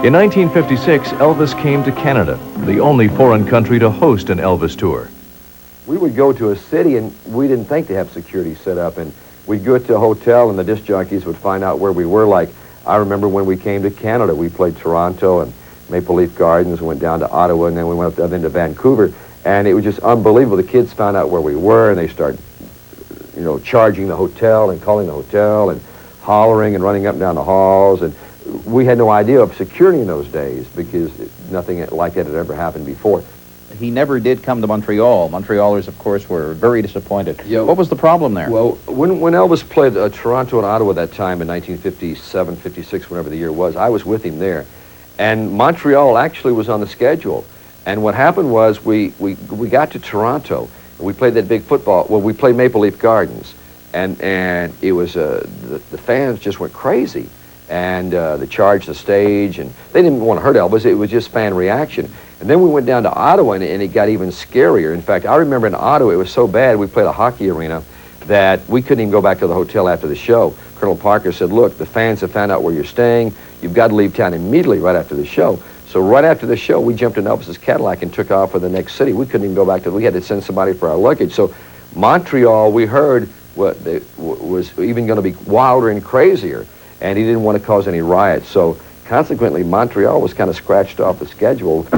In 1956, Elvis came to Canada, the only foreign country to host an Elvis tour. We would go to a city and we didn't think to have security set up, and we'd go to a hotel and the disc jockeys would find out where we were. Like, I remember when we came to Canada, we played Toronto and Maple Leaf Gardens, and went down to Ottawa, and then we went up then to Vancouver, and it was just unbelievable. The kids found out where we were, and they started, charging the hotel and calling the hotel and hollering and running up and down the halls, and we had no idea of security in those days because nothing like that had ever happened before. He never did come to Montreal. Montrealers, of course, were very disappointed. Yeah. What was the problem there? Well, when Elvis played Toronto and Ottawa that time in 1957, 56, whenever the year was, I was with him there. And Montreal actually was on the schedule. And what happened was we got to Toronto. And we played that big football. Well, we played Maple Leaf Gardens. And it was, the fans just went crazy. And they charged the stage. And they didn't want to hurt Elvis. It was just fan reaction. And then we went down to Ottawa, and it got even scarier. In fact, I remember in Ottawa, it was so bad, we played a hockey arena, that we couldn't even go back to the hotel after the show. Colonel Parker said, look, the fans have found out where you're staying. You've got to leave town immediately right after the show. So right after the show, we jumped in Elvis's Cadillac and took off for the next city. We couldn't even go back we had to send somebody for our luggage. So Montreal, we heard, was even going to be wilder and crazier, and he didn't want to cause any riots. So consequently, Montreal was kind of scratched off the schedule.